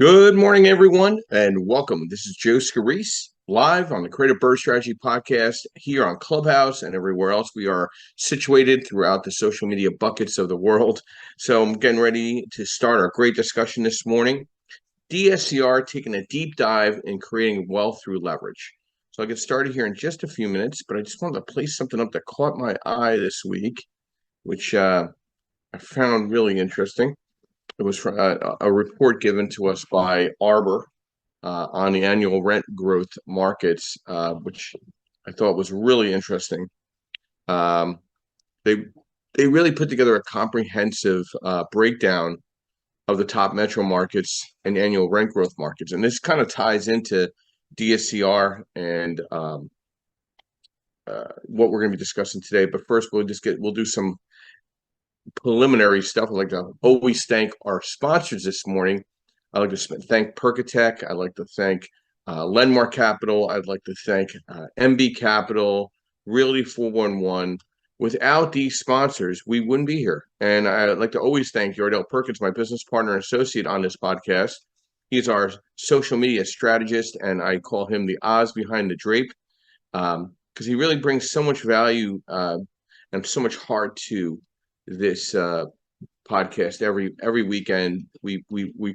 Good morning, everyone, and welcome. This is Joe Scarice, live on the Creative Bird Strategy podcast here on Clubhouse and everywhere else. We are situated throughout the social media buckets of the world. So I'm getting ready to start our great discussion this morning. DSCR taking a deep dive in creating wealth through leverage. So I'll get started here in just a few minutes, but I just wanted to place something up that caught my eye this week, which I found really interesting. It was from a report given to us by Arbor on the annual rent growth markets, which I thought was really interesting. Um, they they really put together a comprehensive breakdown of the top metro markets and annual rent growth markets, and this kind of ties into DSCR and what we're going to be discussing today. But first, we'll do some preliminary stuff. I'd like to always thank our sponsors this morning. I'd like to thank Percatech. I'd like to thank Lenmark Capital. I'd like to thank MB Capital, Realty 411. Without these sponsors, we wouldn't be here. And I'd like to always thank Yardell Perkins, my business partner and associate on this podcast. He's our social media strategist, and I call him the Oz behind the drape because he really brings so much value and so much heart to this podcast every weekend. We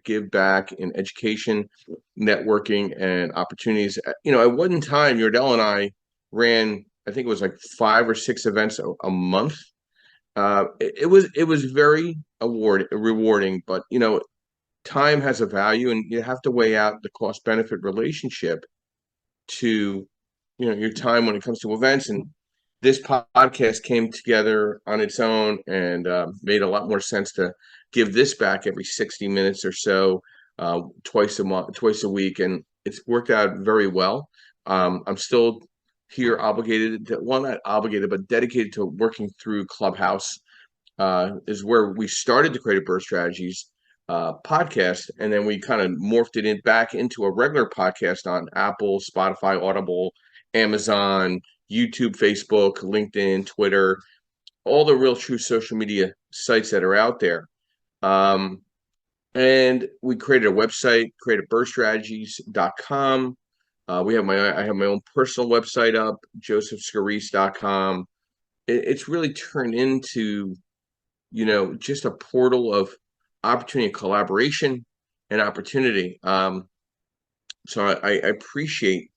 give back in education, networking, and opportunities. At one time, Yordell and I ran, I think it was like 5 or 6 events a month. It was very rewarding, but time has a value, and you have to weigh out the cost benefit relationship to your time when it comes to events. And this podcast came together on its own and made a lot more sense to give this back every 60 minutes or so, twice a month, twice a week, and it's worked out very well. I'm still here obligated to, well, not obligated, but dedicated to working through Clubhouse. Is where we started the Creative Birth Strategies podcast, and then we kind of morphed it back into a regular podcast on Apple, Spotify, Audible, Amazon, YouTube, Facebook, LinkedIn, Twitter, all the real true social media sites that are out there. And we created a website, creativebirdstrategies.com. I have my own personal website up, josephscarice.com. It's really turned into, just a portal of opportunity, collaboration, and opportunity. So I appreciate,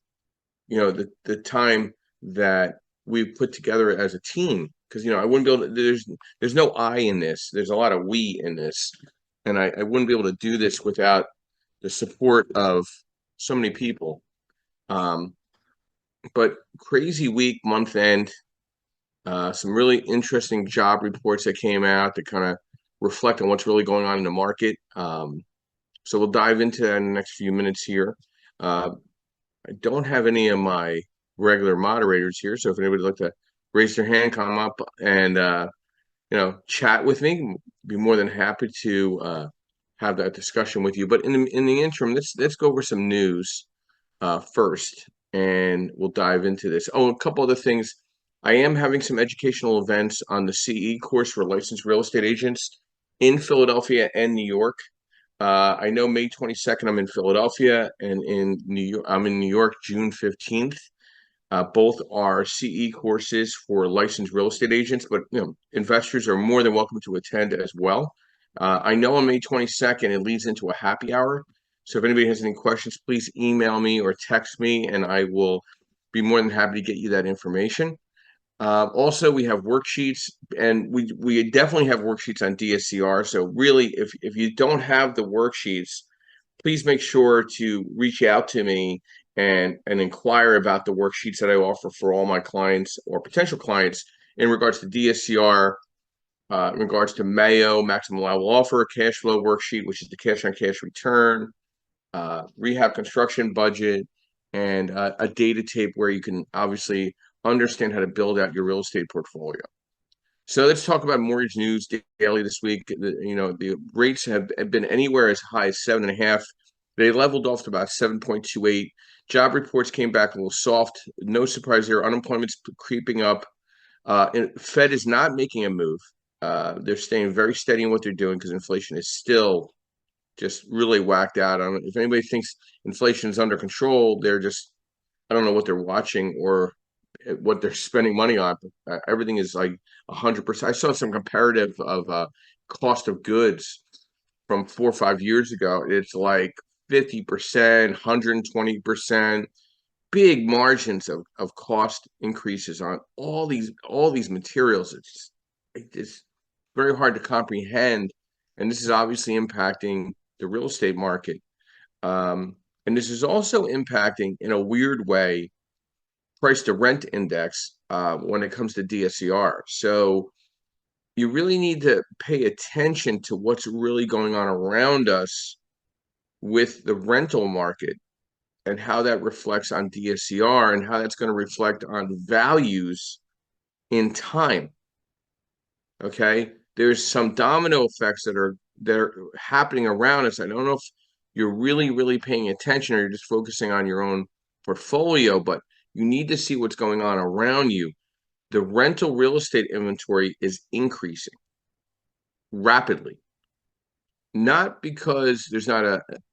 the time that we've put together as a team, because I wouldn't be able to. There's no I in this. There's a lot of we in this, and I wouldn't be able to do this without the support of so many people. Um, but crazy week, month end. Some really interesting job reports that came out that kind of reflect on what's really going on in the market. So we'll dive into that in the next few minutes here. I don't have any of my regular moderators here, so if anybody would like to raise their hand, come up and chat with me, be more than happy to have that discussion with you. But in the interim, let's go over some news first, and we'll dive into this. Oh, a couple other things. I am having some educational events on the CE course for licensed real estate agents in Philadelphia and New York. I know May 22nd, I'm in Philadelphia, and in New York, I'm in New York, June 15th. Both are CE courses for licensed real estate agents, but investors are more than welcome to attend as well. I know on May 22nd, it leads into a happy hour. So if anybody has any questions, please email me or text me, and I will be more than happy to get you that information. Also, we have worksheets, and we definitely have worksheets on DSCR. So really, if you don't have the worksheets, please make sure to reach out to me and inquire about the worksheets that I offer for all my clients or potential clients in regards to DSCR, in regards to Mayo, maximum allowable offer, cash flow worksheet, which is the cash on cash return, rehab construction budget, and a data tape where you can obviously understand how to build out your real estate portfolio. So let's talk about mortgage news daily this week. The rates have been anywhere as high as 7.5. They leveled off to about 7.28. Job reports came back a little soft. No surprise there. Unemployment's creeping up. Fed is not making a move. They're staying very steady in what they're doing because inflation is still just really whacked out. I don't, if anybody thinks inflation is under control, they're just, I don't know what they're watching or what they're spending money on. Everything is like 100%. I saw some comparative of cost of goods from 4 or 5 years ago. It's like 50%, 120%, big margins of cost increases on all these materials. It's very hard to comprehend, and this is obviously impacting the real estate market. And this is also impacting, in a weird way, price to rent index when it comes to DSCR. So you really need to pay attention to what's really going on around us with the rental market and how that reflects on DSCR and how that's going to reflect on values in time. Okay, there's some domino effects that are happening around us. I don't know if you're really paying attention or you're just focusing on your own portfolio, but you need to see what's going on around you. The rental real estate inventory is increasing rapidly, not because there's not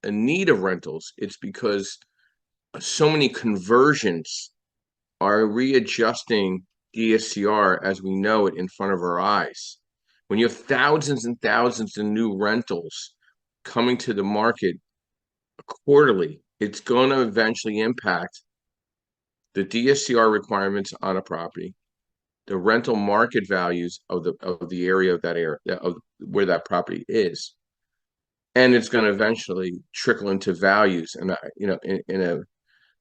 a need of rentals, it's because so many conversions are readjusting DSCR as we know it in front of our eyes. When you have thousands and thousands of new rentals coming to the market quarterly, it's going to eventually impact the DSCR requirements on a property, the rental market values of the area of that area of where that property is, and it's going to eventually trickle into values. And in a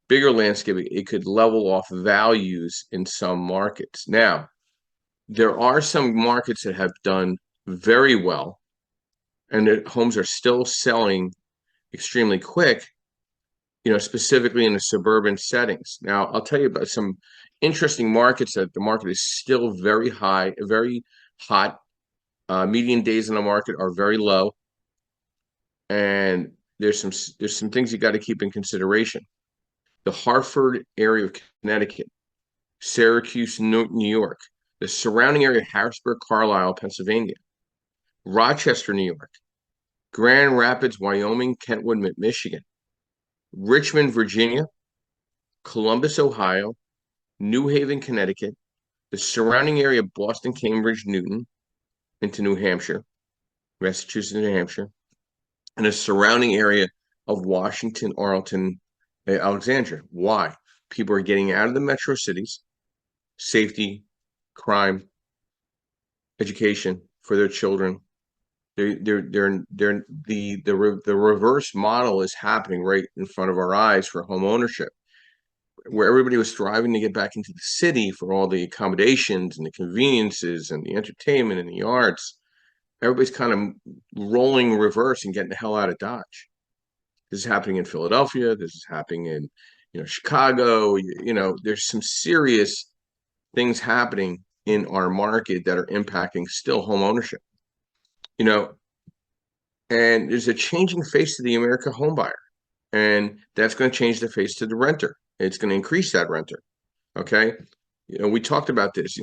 bigger landscape, it could level off values in some markets. Now, there are some markets that have done very well, and the homes are still selling extremely quick, specifically in the suburban settings. Now, I'll tell you about some interesting markets that the market is still very high, very hot. Median days in the market are very low, and there's some things you got to keep in consideration. The Hartford area of Connecticut, Syracuse, New York, the surrounding area, Harrisburg, Carlisle, Pennsylvania, Rochester, New York, Grand Rapids, Wyoming, Kentwood, Michigan, Richmond, Virginia, Columbus, Ohio, New Haven, Connecticut, the surrounding area of Boston, Cambridge, Newton, into New Hampshire, Massachusetts, New Hampshire, and the surrounding area of Washington, Arlington, Alexandria. Why? People are getting out of the metro cities, safety, crime, education for their children. The reverse model is happening right in front of our eyes for home ownership, where everybody was striving to get back into the city for all the accommodations and the conveniences and the entertainment and the arts. Everybody's kind of rolling reverse and getting the hell out of Dodge. This is happening in Philadelphia. This is happening in, Chicago. There's some serious things happening in our market that are impacting still home ownership. And there's a changing face to the American home buyer, and that's going to change the face to the renter. It's going to increase that renter. Okay. We talked about this.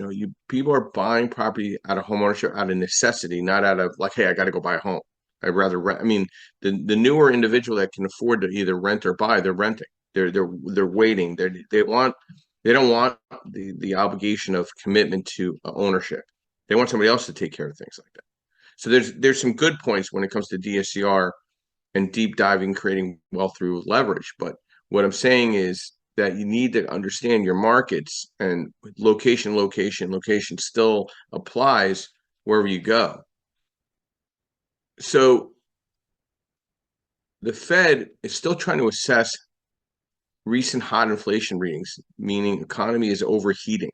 People are buying property out of home ownership out of necessity, not out of like, hey, I got to go buy a home. I'd rather rent. I mean, the newer individual that can afford to either rent or buy, they're renting. They're waiting. They don't want the obligation of commitment to ownership. They want somebody else to take care of things like that. So there's some good points when it comes to DSCR and deep diving, creating wealth through leverage. But what I'm saying is that you need to understand your markets, and location still applies wherever you go. So the Fed is still trying to assess recent hot inflation readings, meaning economy is overheating.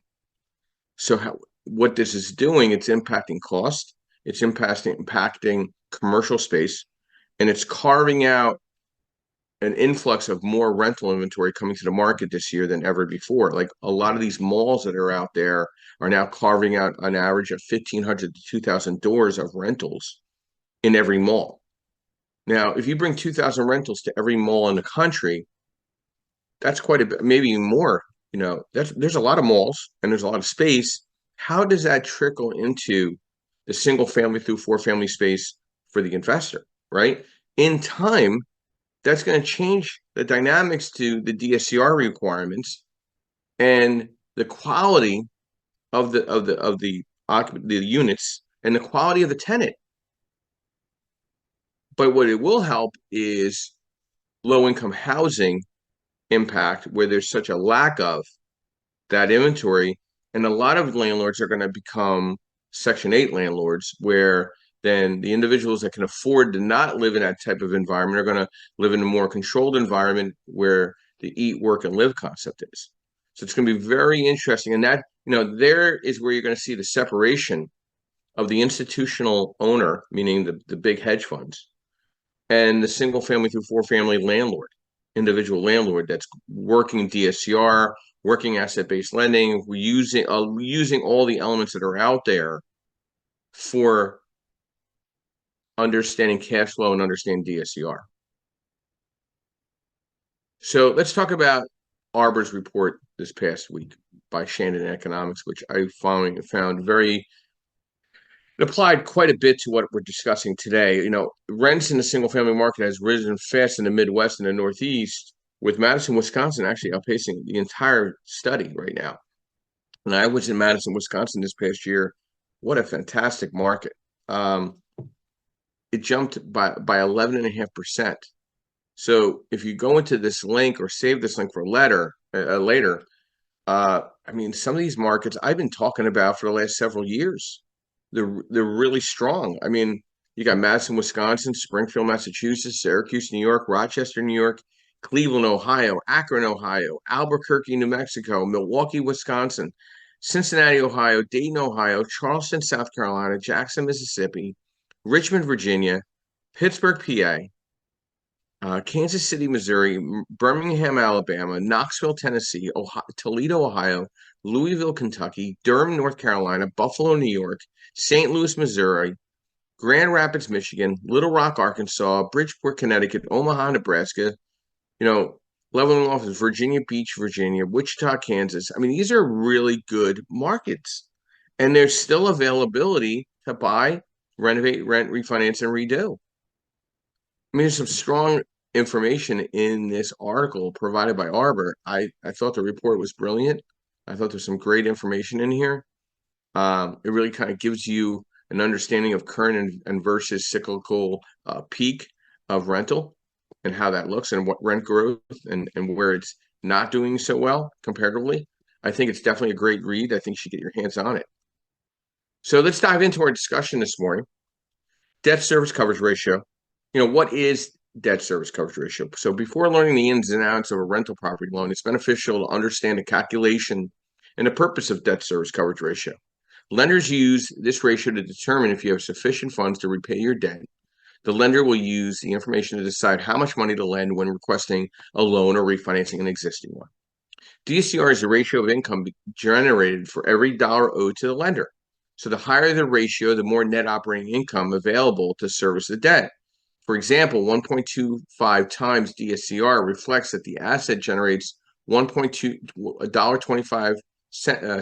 So what this is doing, it's impacting cost, it's impacting commercial space, and it's carving out an influx of more rental inventory coming to the market this year than ever before. Like a lot of these malls that are out there are now carving out an average of 1,500 to 2,000 doors of rentals in every mall. Now, if you bring 2,000 rentals to every mall in the country, that's quite a bit, maybe more. There's a lot of malls and there's a lot of space. How does that trickle into the single family through four family space for the investor, right? In time, that's going to change the dynamics to the DSCR requirements and the quality of the units and the quality of the tenant. But what it will help is low income housing impact where there's such a lack of that inventory. And a lot of landlords are going to become Section 8 landlords, where then the individuals that can afford to not live in that type of environment are going to live in a more controlled environment where the eat, work, and live concept is. So it's going to be very interesting. And that, there is where you're going to see the separation of the institutional owner, meaning the big hedge funds, and the single family through four family landlord, individual landlord that's working DSCR, working asset based lending, using all the elements that are out there for understanding cash flow and understanding DSCR. So let's talk about Arbor's report this past week by Shannon Economics, which I found very it applied quite a bit to what we're discussing today. Rents in the single family market has risen fast in the Midwest and the Northeast, with Madison, Wisconsin actually outpacing the entire study right now. And I was in Madison, Wisconsin this past year. What a fantastic market. It jumped by 11.5%. So if you go into this link or save this link for later, some of these markets I've been talking about for the last several years. They're really strong. You got Madison, Wisconsin, Springfield, Massachusetts, Syracuse, New York, Rochester, New York, Cleveland, Ohio, Akron, Ohio, Albuquerque, New Mexico, Milwaukee, Wisconsin, Cincinnati, Ohio, Dayton, Ohio, Charleston, South Carolina, Jackson, Mississippi, Richmond, Virginia, Pittsburgh, PA, Kansas City, Missouri, Birmingham, Alabama, Knoxville, Tennessee, Toledo, Ohio, Louisville, Kentucky, Durham, North Carolina, Buffalo, New York, St. Louis, Missouri, Grand Rapids, Michigan, Little Rock, Arkansas, Bridgeport, Connecticut, Omaha, Nebraska, leveling off is Virginia Beach, Virginia, Wichita, Kansas. These are really good markets. And there's still availability to buy, renovate, rent, refinance, and redo. There's some strong information in this article provided by Arbor. I thought the report was brilliant. I thought there's some great information in here. It really kind of gives you an understanding of current and versus cyclical peak of rental and how that looks and what rent growth and where it's not doing so well comparatively. I think it's definitely a great read. I think you should get your hands on it. So let's dive into our discussion this morning. Debt service coverage ratio. What is debt service coverage ratio? So before learning the ins and outs of a rental property loan, it's beneficial to understand the calculation and the purpose of debt service coverage ratio. Lenders use this ratio to determine if you have sufficient funds to repay your debt. The lender will use the information to decide how much money to lend when requesting a loan or refinancing an existing one. DSCR is the ratio of income generated for every dollar owed to the lender. So the higher the ratio, the more net operating income available to service the debt. For example, 1.25 times DSCR reflects that the asset generates $1.25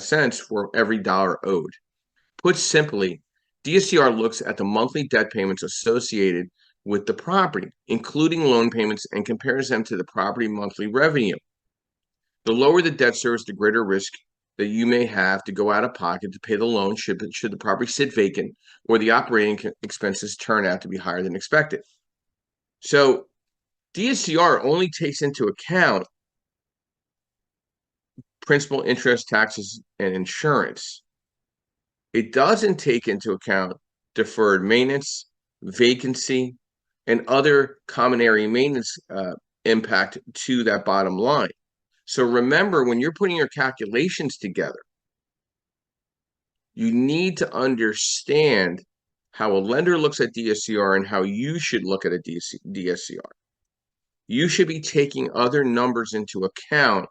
cents for every dollar owed. Put simply, DSCR looks at the monthly debt payments associated with the property, including loan payments, and compares them to the property monthly revenue. The lower the debt service, the greater risk that you may have to go out of pocket to pay the loan should the property sit vacant or the operating expenses turn out to be higher than expected. So DSCR only takes into account principal, interest, taxes, and insurance. It doesn't take into account deferred maintenance, vacancy, and other common area maintenance impact to that bottom line. So remember, when you're putting your calculations together, you need to understand how a lender looks at DSCR and how you should look at a DSCR. You should be taking other numbers into account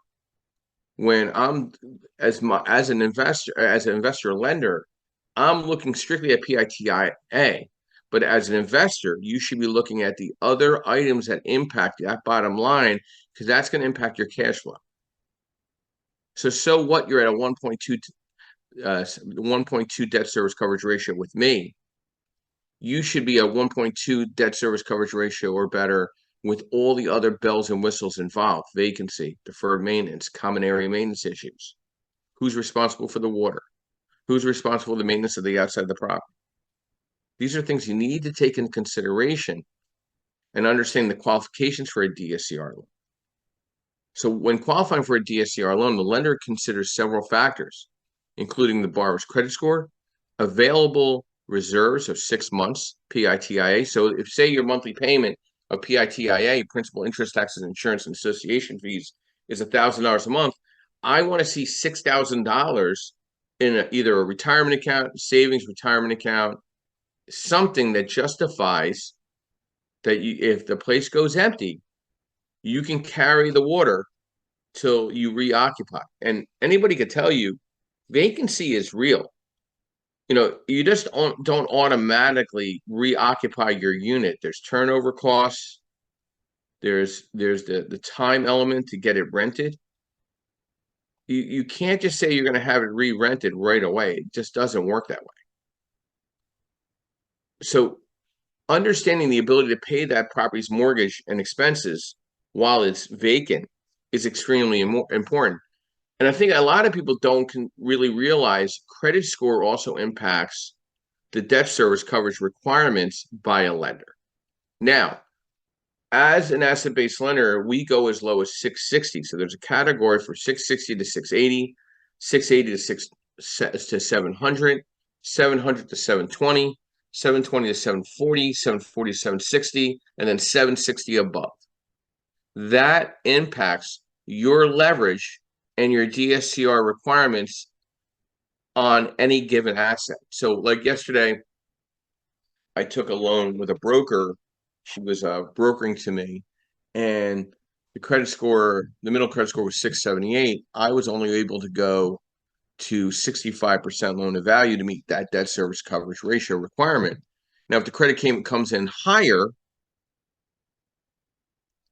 when I'm as an investor lender, I'm looking strictly at PITIA. But as an investor, you should be looking at the other items that impact that bottom line because that's going to impact your cash flow. So what you're at a 1.2 debt service coverage ratio with me. you should be a 1.2 debt service coverage ratio or better with all the other bells and whistles involved: vacancy, deferred maintenance, common area maintenance issues. Who's responsible for the water? Who's responsible for the maintenance of the outside of the property? These are things you need to take into consideration and understand the qualifications for a DSCR loan. So when qualifying for a DSCR loan, the lender considers several factors, including the borrower's credit score, available reserves of 6 months PITIA. So if, say, your monthly payment of PITIA, principal, interest, taxes, insurance, and association fees, is $1,000 a month, I want to see $6,000 in either a retirement account, savings retirement account, something that justifies that if the place goes empty, you can carry the water till you reoccupy. And anybody could tell you vacancy is real. You just don't automatically reoccupy your unit. There's turnover costs. There's the time element to get it rented. You can't just say you're going to have it re-rented right away. It just doesn't work that way. So understanding the ability to pay that property's mortgage and expenses while it's vacant is extremely important. And I think a lot of people don't really realize credit score also impacts the debt service coverage requirements by a lender. Now, as an asset-based lender, we go as low as 660. So there's a category for 660 to 680, 680 to 700, 700 to 720, 720 to 740, 740 to 760, and then 760 above. That impacts your leverage and your DSCR requirements on any given asset. So like yesterday, I took a loan with a broker. She was brokering to me, and the middle credit score was 678. I was only able to go to 65% loan to value to meet that debt service coverage ratio requirement. Now, if the credit comes in higher,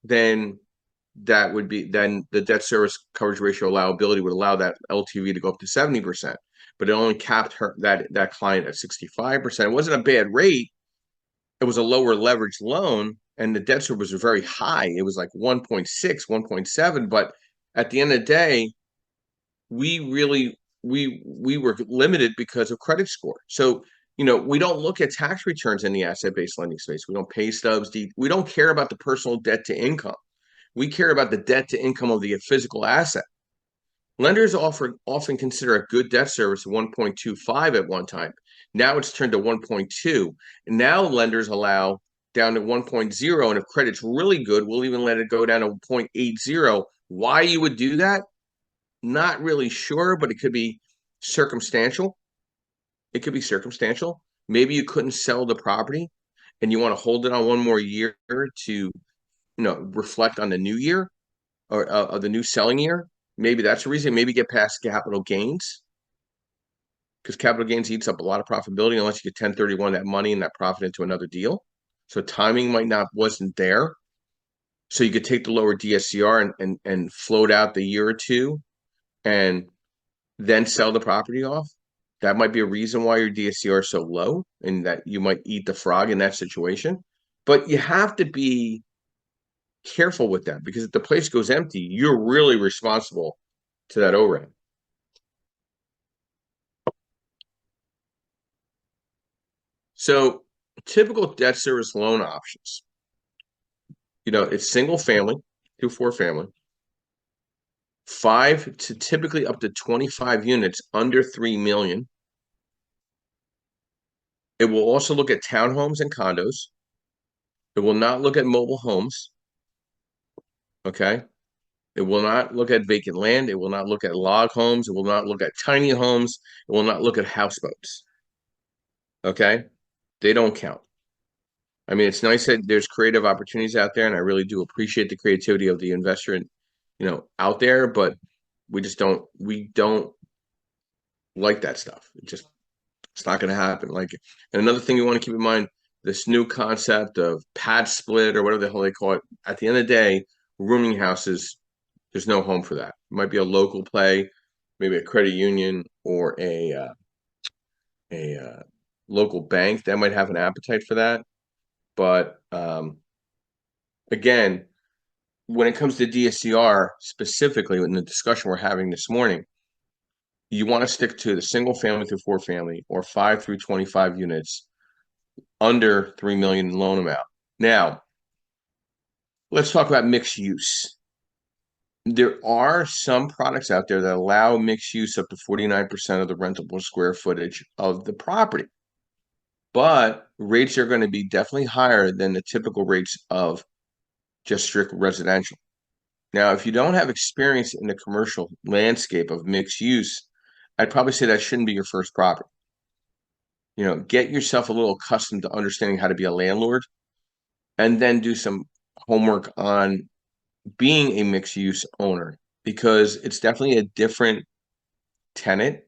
then then the debt service coverage ratio allowability would allow that LTV to go up to 70%, but it only capped that client at 65%. It wasn't a bad rate. It was a lower leverage loan, and the debt service was very high. It was like 1.6, 1.7. But at the end of the day, we were limited because of credit score. So, we don't look at tax returns in the asset-based lending space. We don't pay stubs. We don't care about the personal debt to income. We care about the debt to income of the physical asset. Lenders often consider a good debt service 1.25 at one time. Now it's turned to 1.2. And now lenders allow down to 1.0. And if credit's really good, we'll even let it go down to 0.80. Why you would do that? Not really sure, but it could be circumstantial. It could be circumstantial. Maybe you couldn't sell the property and you want to hold it on one more year to, reflect on the new year or the new selling year. Maybe that's the reason. Maybe get past capital gains, because capital gains eats up a lot of profitability unless you get 1031 that money and that profit into another deal. So timing wasn't there. So you could take the lower DSCR and float out the year or two and then sell the property off. That might be a reason why your DSCR is so low and that you might eat the frog in that situation. But you have to be careful with that, because if the place goes empty, you're really responsible to that OREN. So typical debt service loan options, it's single family, 2-4 family, 5 to typically up to 25 units under 3 million. It will also look at townhomes and condos. It will not look at mobile homes. Okay. It will not look at vacant land. It will not look at log homes. It will not look at tiny homes. It will not look at houseboats. Okay. They don't count. I mean, it's nice that there's creative opportunities out there, and I really do appreciate the creativity of the investor, out there, but we don't like that stuff. It's not going to happen. And another thing you want to keep in mind, this new concept of pad split or whatever the hell they call it. At the end of the day, rooming houses, there's no home for that. It might be a local play, maybe a credit union or a local bank that might have an appetite for that. But again, when it comes to DSCR specifically, in the discussion we're having this morning, you want to stick to the single family through four family or 5 through 25 units under 3 million in loan amount. Now, let's talk about mixed use. There are some products out there that allow mixed use up to 49% of the rentable square footage of the property. But rates are going to be definitely higher than the typical rates of just strict residential. Now, if you don't have experience in the commercial landscape of mixed use, I'd probably say that shouldn't be your first property. Get yourself a little accustomed to understanding how to be a landlord, and then do some homework on being a mixed use owner, because it's definitely a different tenant.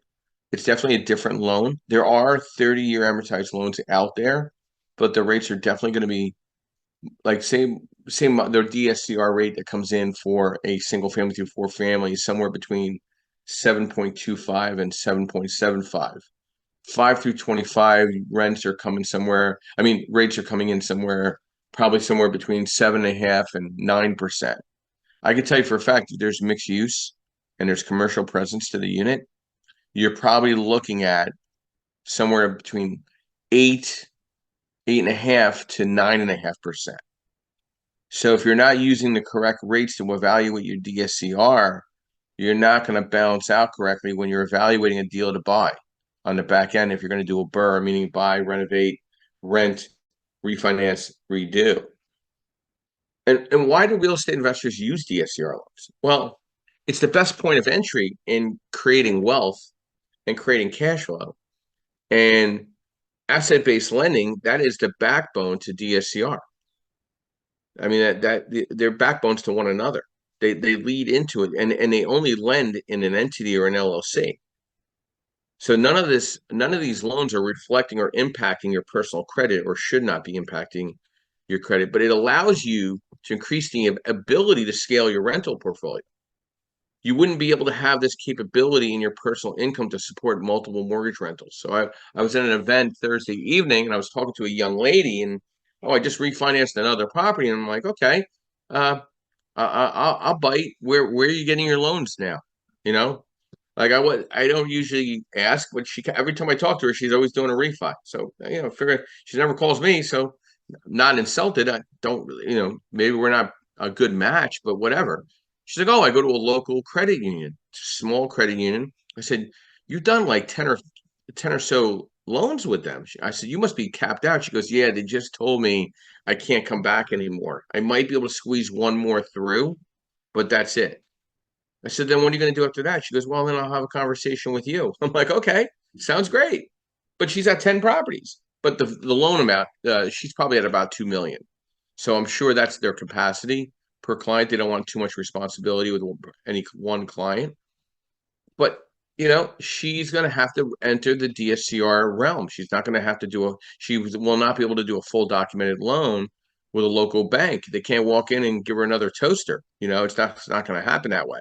It's definitely a different loan. There are 30-year amortized loans out there, but the rates are definitely going to be like same their DSCR rate that comes in for a single family through four family is somewhere between 7.25 and 7.75. 5 through 25 rents are coming somewhere. I mean, rates are coming in somewhere, probably somewhere between 7.5% and 9%. I can tell you for a fact, if there's mixed use and there's commercial presence to the unit, you're probably looking at somewhere between 8.5% to 9.5%. So if you're not using the correct rates to evaluate your DSCR, you're not going to balance out correctly when you're evaluating a deal to buy on the back end. If you're going to do a BRRRR, meaning buy, renovate, rent, refinance, redo. And why do real estate investors use DSCR loans? Well, it's the best point of entry in creating wealth and creating cash flow. And asset-based lending, that is the backbone to DSCR. I mean, they're backbones to one another. They lead into it, and they only lend in an entity or an LLC. So none of these loans are reflecting or impacting your personal credit, or should not be impacting your credit, but it allows you to increase the ability to scale your rental portfolio. You wouldn't be able to have this capability in your personal income to support multiple mortgage rentals. So I was at an event Thursday evening, and I was talking to a young lady, and I just refinanced another property, and I'm like, okay, I'll bite. Where are you getting your loans now? You know, like I don't usually ask, but every time I talk to her, she's always doing a refi. So figure she never calls me, so I'm not insulted. I don't really, maybe we're not a good match, but whatever. She's like, oh, I go to a local credit union, small credit union. I said, you've done like 10 or so loans with them. I said, you must be capped out. She goes, yeah, they just told me I can't come back anymore. I might be able to squeeze one more through, but that's it. I said, then what are you going to do after that? She goes, well, then I'll have a conversation with you. I'm like, okay, sounds great. But she's at 10 properties. But the loan amount, she's probably at about 2 million. So I'm sure that's their capacity per client. They don't want too much responsibility with any one client. But she's going to have to enter the DSCR realm. She's not going to have to she will not be able to do a full documented loan with a local bank. They can't walk in and give her another toaster. It's not going to happen that way.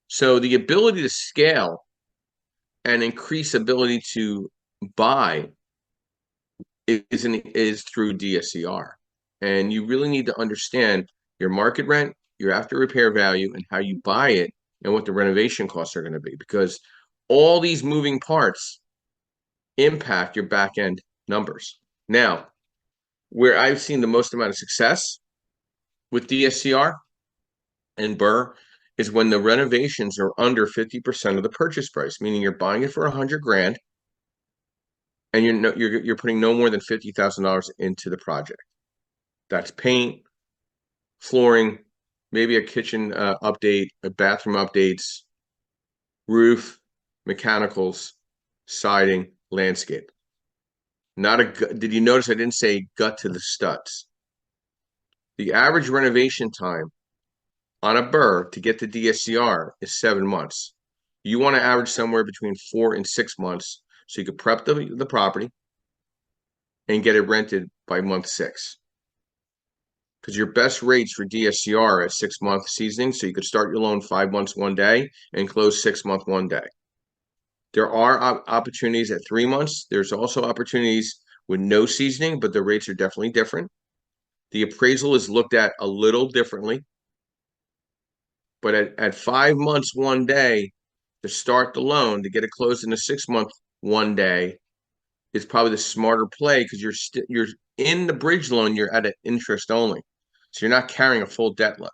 So the ability to scale and increase ability to buy is through DSCR. And you really need to understand your market rent, your after repair value, and how you buy it, and what the renovation costs are going to be, because all these moving parts impact your back end numbers. Now, where I've seen the most amount of success with DSCR and BRRRR is when the renovations are under 50% of the purchase price, meaning you're buying it for $100,000 and you're putting no more than $50,000 into the project. That's paint, flooring, maybe a kitchen update, a bathroom updates, roof, mechanicals, siding, landscape. Did you notice I didn't say gut to the studs? The average renovation time on a BRRRR to get to DSCR is 7 months. You want to average somewhere between 4 and 6 months so you could prep the property and get it rented by month 6. Because your best rates for DSCR are 6-month seasoning, so you could start your loan 5 months one day and close 6 month one day. There are opportunities at 3 months. There's also opportunities with no seasoning, but the rates are definitely different. The appraisal is looked at a little differently, but at 5 months, one day to start the loan to get it closed in a 6 month, one day is probably the smarter play because you're in the bridge loan, you're at an interest only. So you're not carrying a full debt load.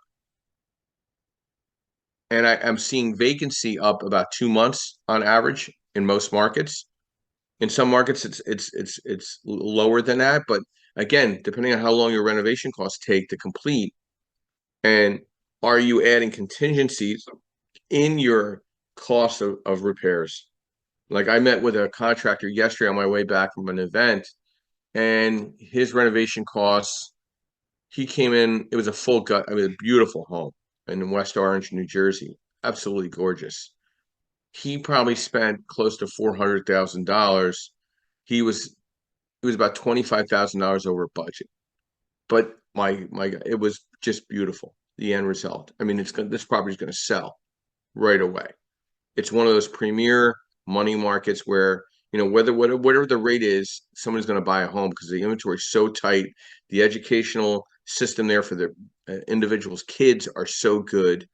And I'm seeing vacancy up about 2 months on average in most markets. In some markets, it's lower than that. But again, depending on how long your renovation costs take to complete, and are you adding contingencies in your cost of repairs? Like I met with a contractor yesterday on my way back from an event, and his renovation costs, he came in, it was a full gut, I mean, a beautiful home in West Orange, New Jersey. Absolutely gorgeous. He probably spent close to $400,000. He was about $25,000 over budget. But it was just beautiful. The end result. I mean, this property is going to sell right away. It's one of those premier money markets where, whatever the rate is, someone's going to buy a home because the inventory is so tight. The educational system there for the individuals' kids are so good.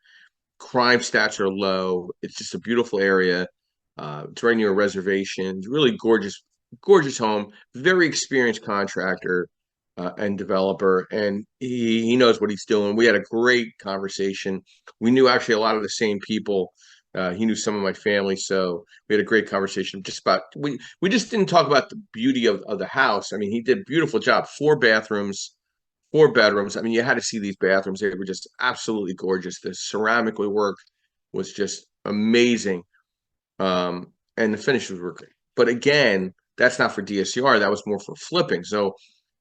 Crime stats are low. It's just a beautiful area. It's right near a reservation. It's really gorgeous, gorgeous home. Very experienced contractor and developer, and he knows what he's doing. We had a great conversation. We knew actually a lot of the same people. He knew some of my family, so we had a great conversation. Just about we just didn't talk about the beauty of the house. I mean, he did a beautiful job. 4 bathrooms, 4 bedrooms. I mean, you had to see these bathrooms. They were just absolutely gorgeous. The ceramic work was just amazing. And the finishes were great. But again, that's not for DSCR. That was more for flipping. So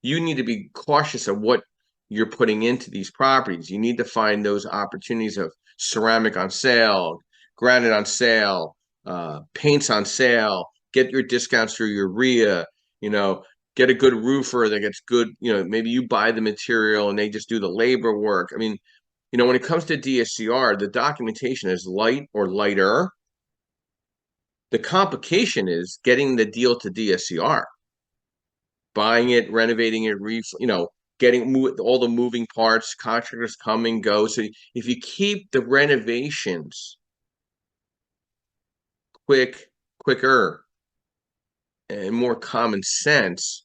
you need to be cautious of what you're putting into these properties. You need to find those opportunities of ceramic on sale, granite on sale, paints on sale. Get your discounts through your RIA. You know, get a good roofer that gets good. Maybe you buy the material and they just do the labor work. I mean, when it comes to DSCR, the documentation is light or lighter. The complication is getting the deal to DSCR, buying it, renovating it, getting all the moving parts, contractors come and go. So if you keep the renovations quicker, and more common sense,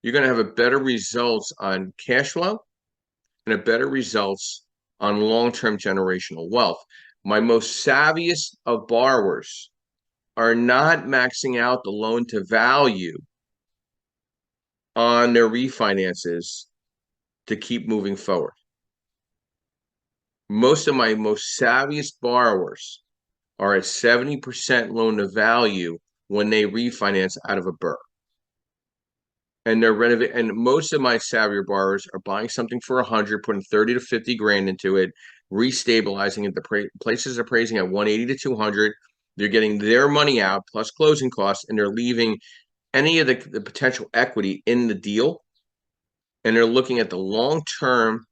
you're going to have a better results on cash flow and a better results on long-term generational wealth. My most savviest of borrowers are not maxing out the loan to value on their refinances to keep moving forward. Most of my most savviest borrowers are at 70% loan to value when they refinance out of a BRRRR. And they're renovating. And most of my savvier borrowers are buying something for 100, putting 30 to 50 grand into it, restabilizing it. The places are appraising at 180 to 200. They're getting their money out plus closing costs, and they're leaving any of the potential equity in the deal. And they're looking at the long-term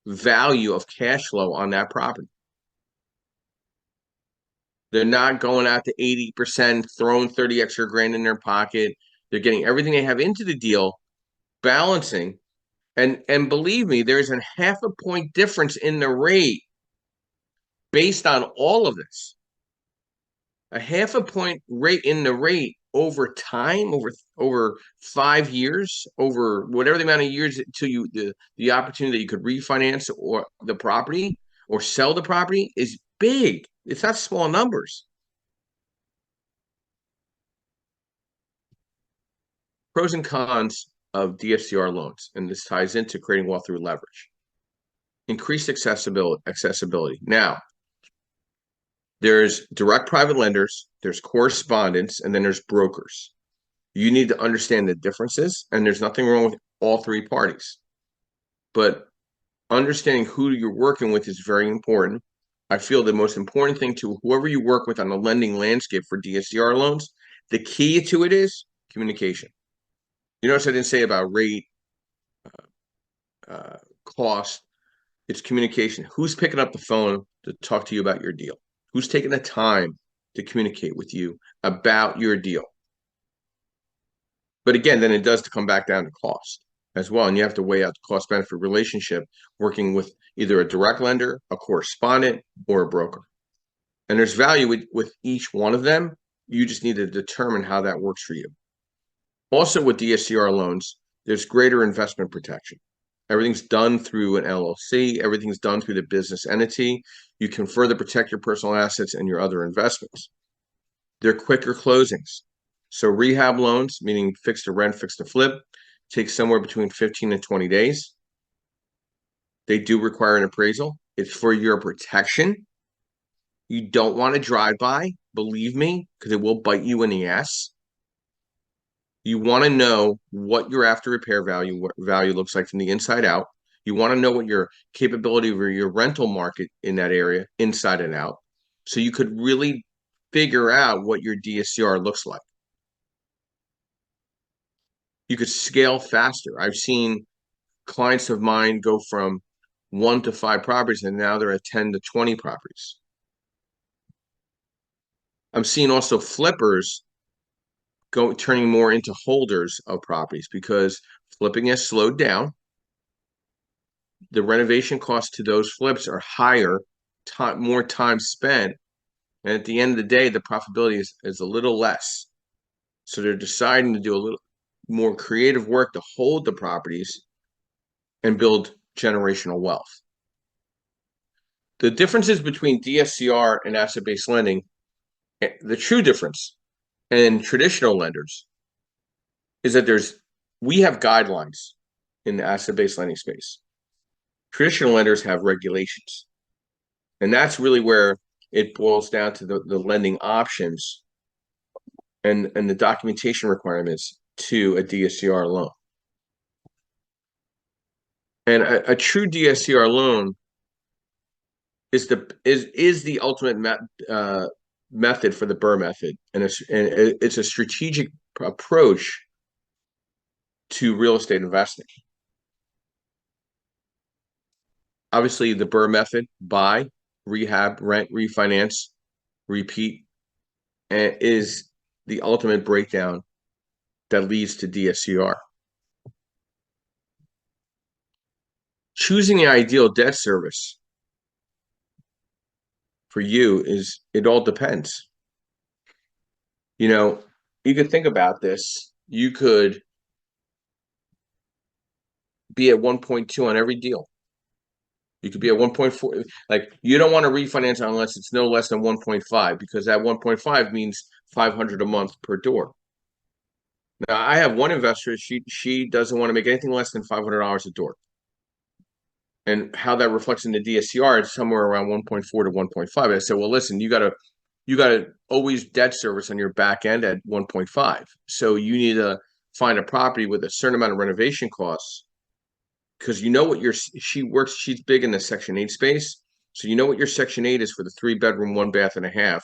value of cash flow on that property. They're not going out to 80%, throwing 30 extra grand in their pocket. They're getting everything they have into the deal, balancing. And believe me, there's a half a point difference in the rate based on all of this. A half a point rate in the rate over time, over 5 years, over whatever the amount of years until the opportunity that you could refinance or the property or sell the property is big. It's not small numbers. Pros and cons of DSCR loans, and this ties into creating wealth through leverage. Increased accessibility. Now, there's direct private lenders, there's correspondents, and then there's brokers. You need to understand the differences, and there's nothing wrong with all three parties. But understanding who you're working with is very important. I feel the most important thing to whoever you work with on the lending landscape for DSCR loans, the key to it is communication. You notice I didn't say about rate, cost. It's communication. Who's picking up the phone to talk to you about your deal? Who's taking the time to communicate with you about your deal. But again, then it does come back down to cost as well. And you have to weigh out the cost benefit relationship working with either a direct lender, a correspondent, or a broker. And there's value with each one of them. You just need to determine how that works for you. Also, with DSCR loans, there's greater investment protection. Everything's done through an LLC. Everything's done through the business entity. You can further protect your personal assets and your other investments. They're quicker closings. So rehab loans, meaning fixed to rent, fixed to flip, take somewhere between 15 and 20 days. They do require an appraisal. It's for your protection. You don't want to drive by, believe me, because it will bite you in the ass. You want to know what your after repair value looks like from the inside out. You want to know what your capability of your rental market in that area inside and out. So you could really figure out what your DSCR looks like. You could scale faster. I've seen clients of mine go from 1 to 5 properties, and now they're at 10 to 20 properties. I'm seeing also flippers turning more into holders of properties because flipping has slowed down. The renovation costs to those flips are higher, more time spent, and at the end of the day, the profitability is a little less. So they're deciding to do a little more creative work to hold the properties and build generational wealth. The differences between DSCR and asset-based lending, the true difference in traditional lenders is that we have guidelines in the asset-based lending space. Traditional lenders have regulations. And that's really where it boils down to the lending options and the documentation requirements to a DSCR loan. And a true DSCR loan is the ultimate method for the Burr method, and it's a strategic approach to real estate investing. Obviously, the Burr method: buy, rehab, rent, refinance, repeat, is the ultimate breakdown that leads to DSCR. Choosing the ideal debt service for you it all depends. You could think about this. You could be at 1.2 on every deal. You could be at 1.4. Like, you don't want to refinance unless it's no less than 1.5, because that 1.5 means 500 a month per door. Now, I have one investor. She doesn't want to make anything less than $500 a door. And how that reflects in the DSCR, it's somewhere around 1.4 to 1.5. I said, well, listen, you gotta always debt service on your back end at 1.5. So you need to find a property with a certain amount of renovation costs, because she's big in the Section 8 space. So you know what your Section 8 is for the 3-bedroom, 1 bath and a half.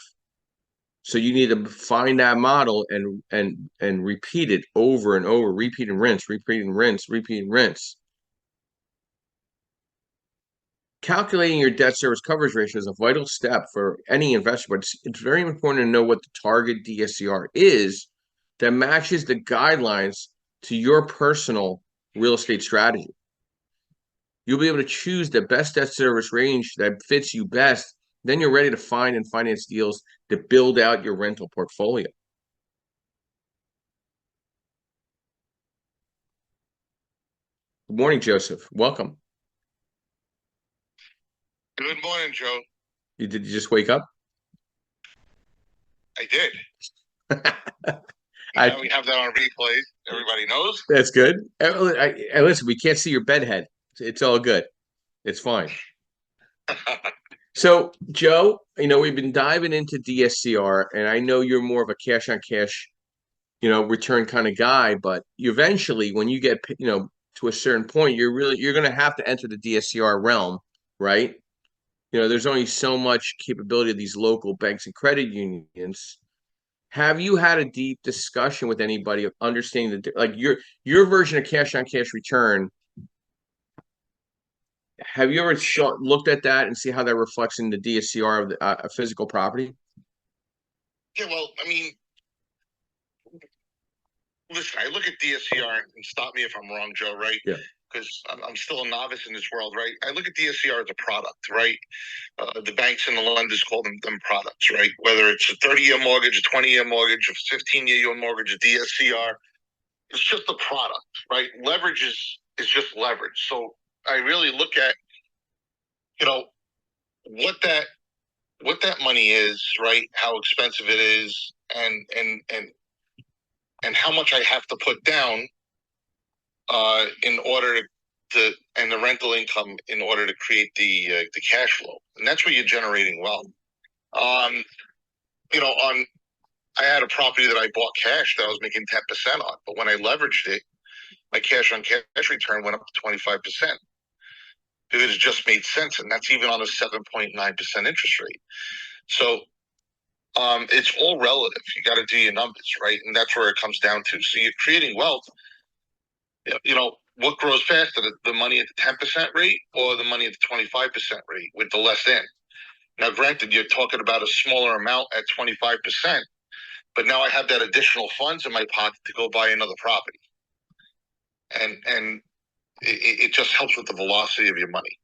So you need to find that model and repeat it over and over, repeat and rinse, repeat and rinse, repeat and rinse. Calculating your debt service coverage ratio is a vital step for any investor, but it's very important to know what the target DSCR is that matches the guidelines to your personal real estate strategy. You'll be able to choose the best debt service range that fits you best. Then you're ready to find and finance deals to build out your rental portfolio. Good morning, Joseph. Welcome. Good morning, Joe. Did you just wake up? I did. We have that on replay. Everybody knows. That's good. Listen, we can't see your bed head. It's all good. It's fine. So, Joe, we've been diving into DSCR, and I know you're more of a cash on cash, return kind of guy, but eventually when you get, to a certain point, you're going to have to enter the DSCR realm, right? There's only so much capability of these local banks and credit unions. Have you had a deep discussion with anybody of understanding your version of cash on cash return? Have you ever looked at that and see how that reflects in the DSCR of a physical property? Yeah, well, I mean, listen, I look at DSCR and stop me if I'm wrong, Joe, right? Yeah. Because I'm still a novice in this world, right? I look at DSCR as a product, right? The banks and the lenders call them products, right? Whether it's a 30-year mortgage, a 20-year mortgage, a 15-year mortgage, a DSCR, it's just a product, right? Leverage is just leverage. So I really look at, you know, what that money is, right? How expensive it is, and how much I have to put down in order to, and the rental income in order to create the cash flow, and that's where you're generating wealth. You know, I had a property that I bought cash that I was making 10% on, but when I leveraged it, my cash on cash return went up to 25%. It just made sense, and that's even on a 7.9% interest rate. So it's all relative. You got to do your numbers, right? And that's where it comes down to. So you're creating wealth. You know, what grows faster, the money at the 10% rate or the money at the 25% rate with the less in? Now, granted, you're talking about a smaller amount at 25%, but now I have that additional funds in my pocket to go buy another property. And it just helps with the velocity of your money.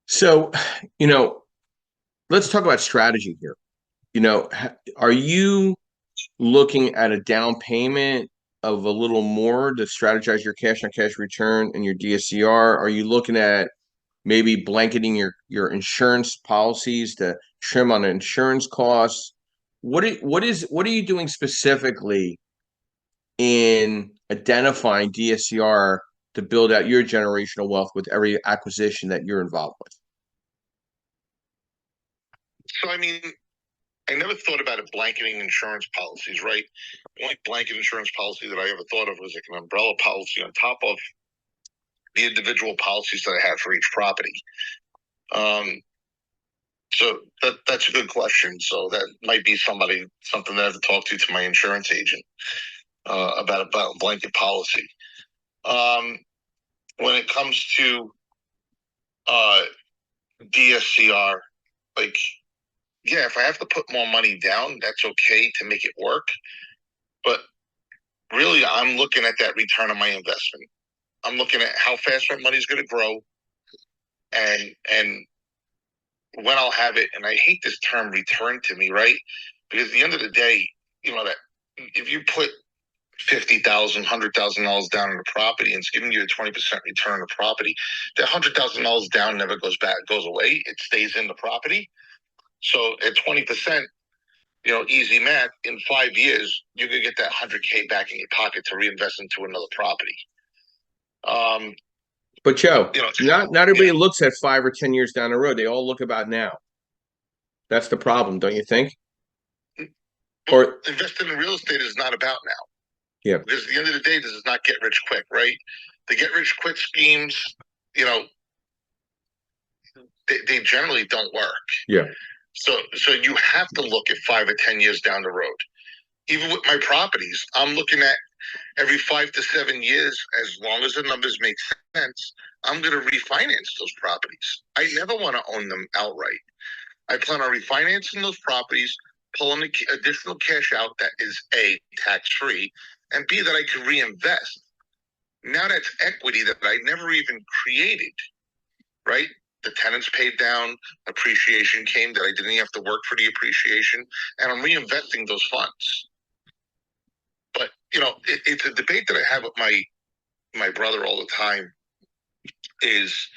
So, let's talk about strategy here. Are you looking at a down payment of a little more to strategize your cash on cash return and your DSCR? Are you looking at maybe blanketing your insurance policies to trim on insurance costs? What are you doing specifically in identifying DSCR to build out your generational wealth with every acquisition that you're involved with? So, I mean, I never thought about it blanketing insurance policies, right? The only blanket insurance policy that I ever thought of was like an umbrella policy on top of the individual policies that I had for each property. So that's a good question. So that might be something that I have to talk to my insurance agent about a blanket policy. When it comes to DSCR, like, yeah, if I have to put more money down, that's okay to make it work. But really, I'm looking at that return on my investment. I'm looking at how fast my money is going to grow, and when I'll have it. And I hate this term "return" to me, right? Because at the end of the day, you know that if you put $50,000, $100,000 down in a property and it's giving you a 20% return on the property, that $100,000 down never goes away. It stays in the property. So at 20%, easy math, in 5 years, you're going to get that 100K back in your pocket to reinvest into another property. But Joe, not everybody looks at 5 or 10 years down the road. They all look about now. That's the problem, don't you think? Or investing in real estate is not about now. Yeah. Because at the end of the day, this is not get rich quick, right? The get rich quick schemes, they generally don't work. Yeah. So you have to look at 5 or 10 years down the road. Even with my properties, I'm looking at every 5 to 7 years, as long as the numbers make sense, I'm going to refinance those properties. I never want to own them outright. I plan on refinancing those properties, pulling the additional cash out that is A, tax-free, and B, that I can reinvest. Now that's equity that I never even created, right? The tenants paid down, appreciation came that I didn't have to work for the appreciation, and I'm reinvesting those funds. But, it's a debate that I have with my brother all the time is,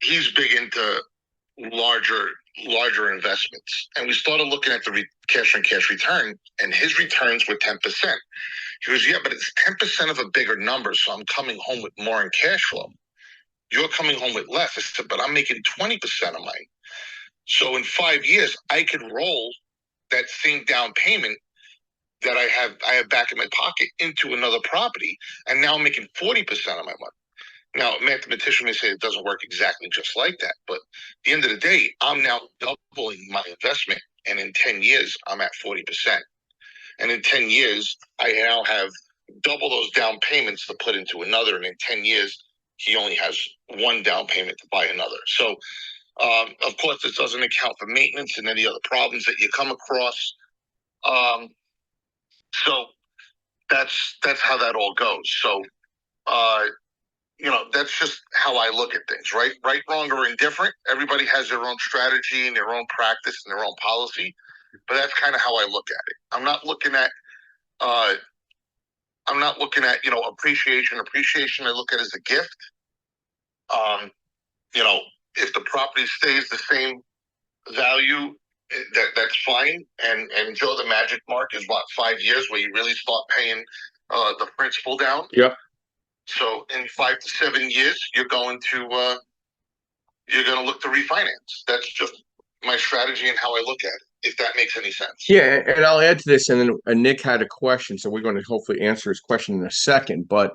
he's big into larger investments. And we started looking at the cash on cash return, and his returns were 10%. He goes, yeah, but it's 10% of a bigger number, so I'm coming home with more in cash flow. You're coming home with less. I said, but I'm making 20% of mine. So in 5 years, I could roll that same down payment that I have back in my pocket into another property, and now I'm making 40% of my money. Now, a mathematician may say it doesn't work exactly just like that, but at the end of the day, I'm now doubling my investment, and in 10 years, I'm at 40%. And in 10 years, I now have double those down payments to put into another, and in 10 years, he only has one down payment to buy another. So Of course, this doesn't account for maintenance and any other problems that you come across. So that's how that all goes. So, that's just how I look at things, right? Right, wrong, or indifferent. Everybody has their own strategy and their own practice and their own policy, but that's kind of how I look at it. I'm not looking at appreciation. Appreciation I look at as a gift. You know, if the property stays the same value, that's fine. And Joe, the magic mark is what, 5 years where you really start paying the principal down. Yep. So in 5 to 7 years, you're going to look to refinance. That's just my strategy and how I look at it, if that makes any sense. Yeah, and I'll add to this, and then Nick had a question, so we're going to hopefully answer his question in a second. But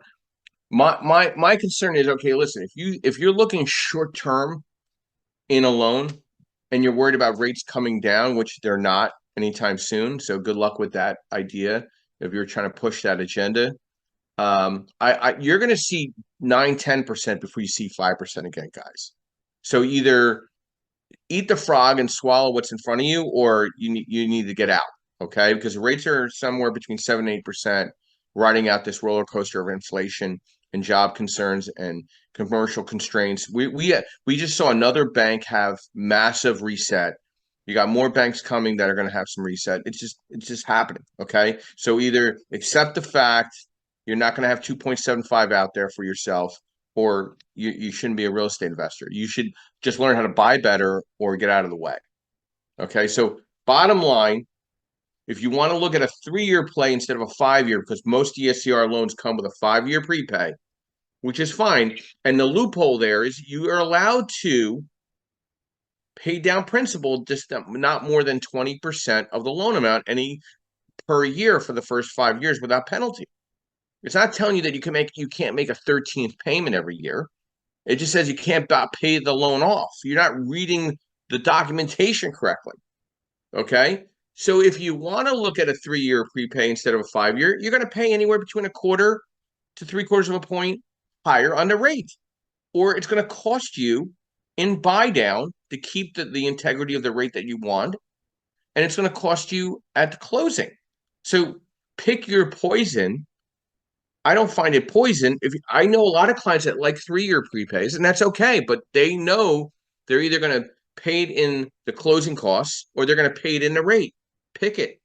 my concern is, okay, listen, if you're looking short term in a loan and you're worried about rates coming down, which they're not anytime soon, so good luck with that idea if you're trying to push that agenda. You're going to see 9-10% before you see 5% again, guys. So either eat the frog and swallow what's in front of you, or you need to get out, okay? Because rates are somewhere between 7-8%, riding out this roller coaster of inflation and job concerns and commercial constraints. We just saw another bank have massive reset. You got more banks coming that are going to have some reset. It's just happening, okay? So either accept the fact you're not going to have 2.75 out there for yourself, or you shouldn't be a real estate investor. You should just learn how to buy better or get out of the way. Okay, so bottom line, if you want to look at a 3-year play instead of a 5-year, because most DSCR loans come with a 5-year prepay, which is fine. And the loophole there is you are allowed to pay down principal just not more than 20% of the loan amount per year for the first 5 years without penalty. It's not telling you that you can't make a 13th payment every year. It just says you can't pay the loan off. You're not reading the documentation correctly. Okay? So if you want to look at a 3-year prepay instead of a 5-year, you're going to pay anywhere between 1/4 to 3/4 of a point higher on the rate. Or it's going to cost you in buy down to keep the integrity of the rate that you want. And it's going to cost you at the closing. So pick your poison. I don't find it poison. If I know a lot of clients that like 3-year prepays, and that's okay, but they know they're either going to pay it in the closing costs or they're going to pay it in the rate. Pick it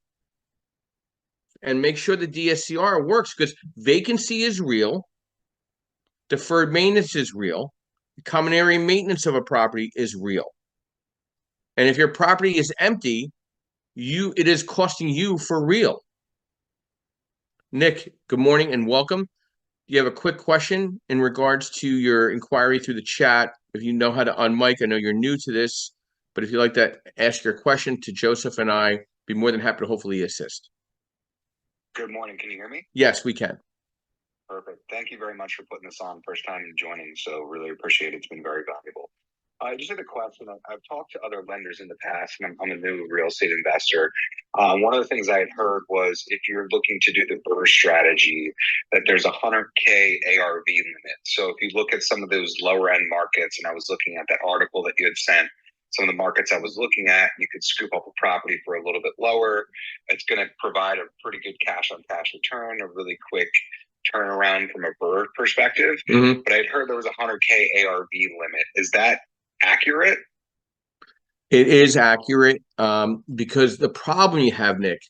and make sure the DSCR works, because vacancy is real, deferred maintenance is real, common area maintenance of a property is real. And if your property is empty, it is costing you for real. Nick, good morning and welcome. You have a quick question in regards to your inquiry through the chat. If you know how to unmic, I know you're new to this, but if you'd like to ask your question to Joseph and I, be more than happy to hopefully assist. Good morning. Can you hear me? Yes, we can. Perfect. Thank you very much for putting this on. First time joining, so really appreciate it. It's been very valuable. I just had a question. I've talked to other lenders in the past, and I'm a new real estate investor. One of the things I had heard was if you're looking to do the burst strategy, that there's a 100K ARV limit. So if you look at some of those lower end markets, and I was looking at that article that you had sent, some of the markets I was looking at, you could scoop up a property for a little bit lower. It's going to provide a pretty good cash on cash return, a really quick turnaround from a bird perspective. Mm-hmm. But I'd heard there was a 100K ARV limit. Is that accurate? It is accurate, because the problem you have, Nick,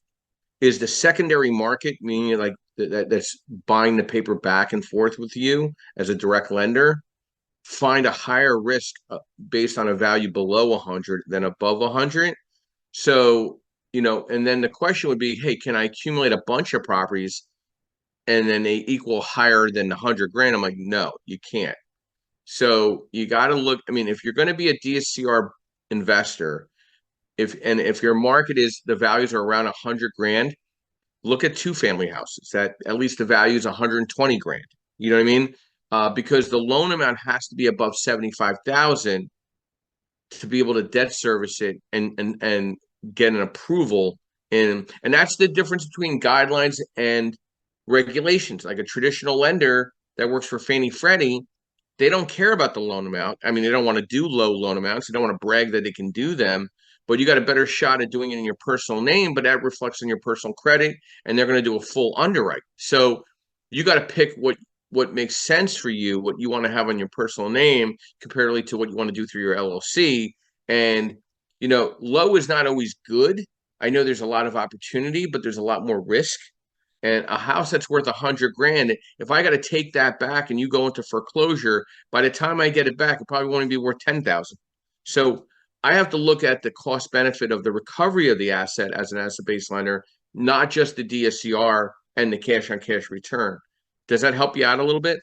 is the secondary market, meaning like that's buying the paper back and forth with you as a direct lender, find a higher risk based on a value below 100 than above 100. So, and then the question would be, hey, can I accumulate a bunch of properties and then they equal higher than 100 grand? I'm like, no, you can't. So you got to look. I mean, if you're going to be a DSCR investor, if your market is the values are around 100 grand, look at 2-family houses that at least the value is 120 grand. You know what I mean? Because the loan amount has to be above 75,000 to be able to debt service it and get an approval. And that's the difference between guidelines and regulations. Like a traditional lender that works for Fannie Freddie, they don't care about the loan amount. I mean, they don't want to do low loan amounts. They don't want to brag that they can do them, but you got a better shot at doing it in your personal name, but that reflects on your personal credit, and they're going to do a full underwrite. So you got to pick what makes sense for you, what you want to have on your personal name, comparatively to what you want to do through your LLC. And low is not always good. I know there's a lot of opportunity, but there's a lot more risk. And a house that's worth 100 grand, if I got to take that back and you go into foreclosure, by the time I get it back, it probably won't even be worth 10,000. So I have to look at the cost benefit of the recovery of the asset as an asset-based lender, not just the DSCR and the cash on cash return. Does that help you out a little bit?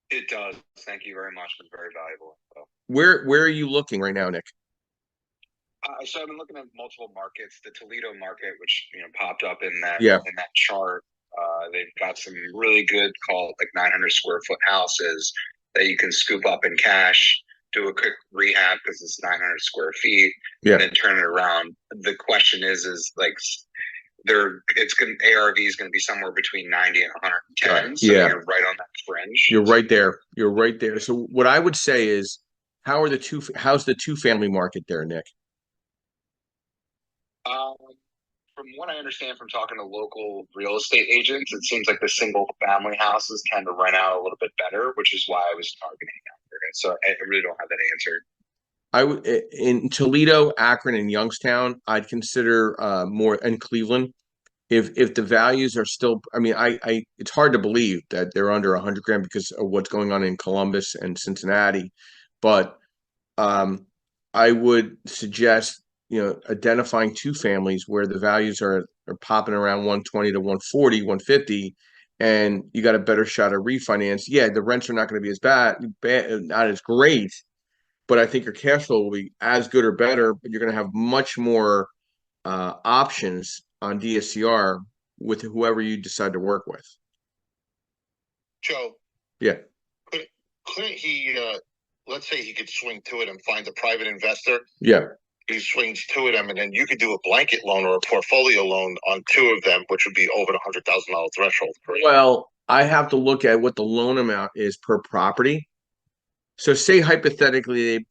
It does. Thank you very much. It's very valuable info. Where are you looking right now, Nick? So I've been looking at multiple markets. The Toledo market, which popped up in that Yeah. chart, they've got some really good, called like 900 square foot houses that you can scoop up in cash, do a quick rehab because it's 900 square feet, Yeah. and then turn it around. The question is like ARV is going to be somewhere between 90 and 110. So Yeah. you're right on that fringe. You're right there. You're right there. So what I would say is, how's the two-family market there, Nick? From what I understand from talking to local real estate agents, it seems like the single family houses tend to rent out a little bit better, which is why I was targeting out. So I really don't have that answer. I would in Toledo, Akron, and Youngstown, I'd consider more in Cleveland. If the values are still, I mean, I it's hard to believe that they're under 100 grand because of what's going on in Columbus and Cincinnati, but I would suggest identifying two families where the values are popping around 120 to 140, 150, and you got a better shot of refinance. Yeah, the rents are not going to be as bad, not as great, but I think your cash flow will be as good or better, but you're going to have much more options on DSCR with whoever you decide to work with. Joe, Yeah. couldn't he, let's say he could swing to it and find a private investor. Yeah. He swings to them, and then you could do a blanket loan or a portfolio loan on two of them, which would be over the $100,000 threshold. Well, I have to look at what the loan amount is per property. So say hypothetically,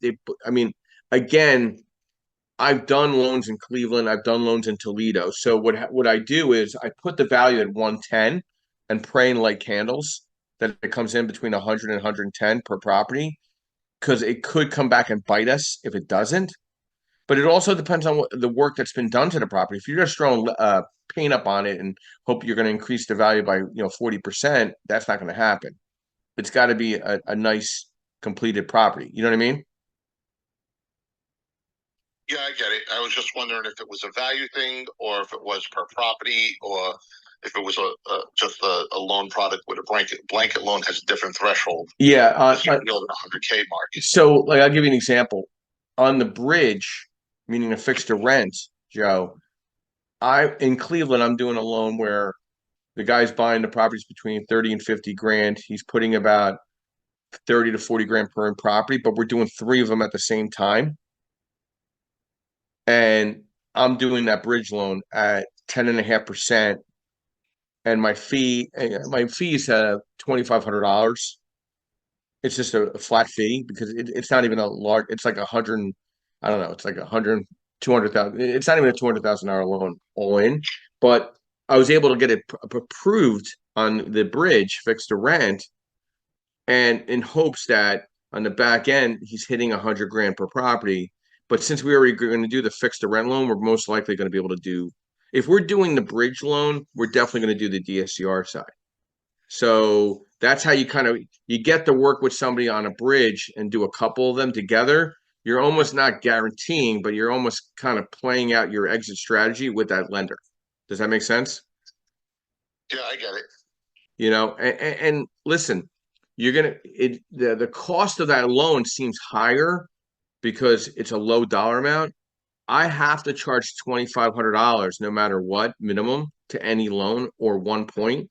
I mean, again, I've done loans in Cleveland, I've done loans in Toledo. So what I do is I put the value at 110 and pray and light candles that it comes in between 100 and 110 per property, because it could come back and bite us if it doesn't. But it also depends on what the work that's been done to the property. If you're just throwing paint up on it and hope you're going to increase the value by 40%, that's not going to happen. It's got to be a nice completed property. You know what I mean? Yeah, I get it. I was just wondering if it was a value thing, or if it was per property, or if it was just a loan product with a blanket loan has a different threshold. Yeah. It's over the 100K mark. So, like, I'll give you an example. On the bridge, meaning a fixed to rent, Joe, in Cleveland, I'm doing a loan where the guy's buying the properties between 30 and 50 grand. He's putting about 30 to 40 grand per property, but we're doing three of them at the same time. And I'm doing that bridge loan at 10.5%. And my fees $2,500. It's just a flat fee because it's not even a large, it's like 100, I don't know, it's like 100, 200,000. It's not even a $200,000 loan all in, but I was able to get it approved on the bridge fixed to rent, and in hopes that on the back end, he's hitting 100 grand per property. But since we already going to do the fixed to rent loan, we're most likely going to be able to do, if we're doing the bridge loan, we're definitely going to do the DSCR side. So that's how you get to work with somebody on a bridge and do a couple of them together. You're almost not guaranteeing, but you're almost kind of playing out your exit strategy with that lender. Does that make sense? Yeah, I get it. And listen, the cost of that loan seems higher because it's a low dollar amount. I have to charge $2,500 no matter what minimum to any loan, or 1 point,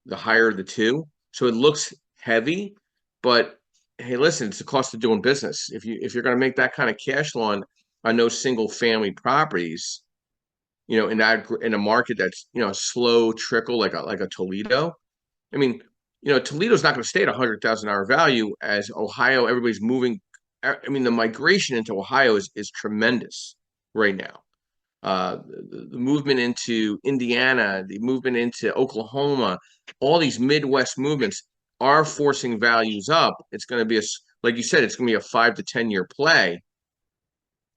the higher the two. So it looks heavy, but hey, listen, it's the cost of doing business. If you're going to make that kind of cash flow on those single family properties, in a market that's slow trickle like a Toledo. I mean, Toledo's not going to stay at $100,000 value as Ohio. Everybody's moving. I mean, the migration into Ohio is tremendous right now. The movement into Indiana, the movement into Oklahoma, all these Midwest movements are forcing values up. It's going to be like you said, it's going to be a 5 to 10 year play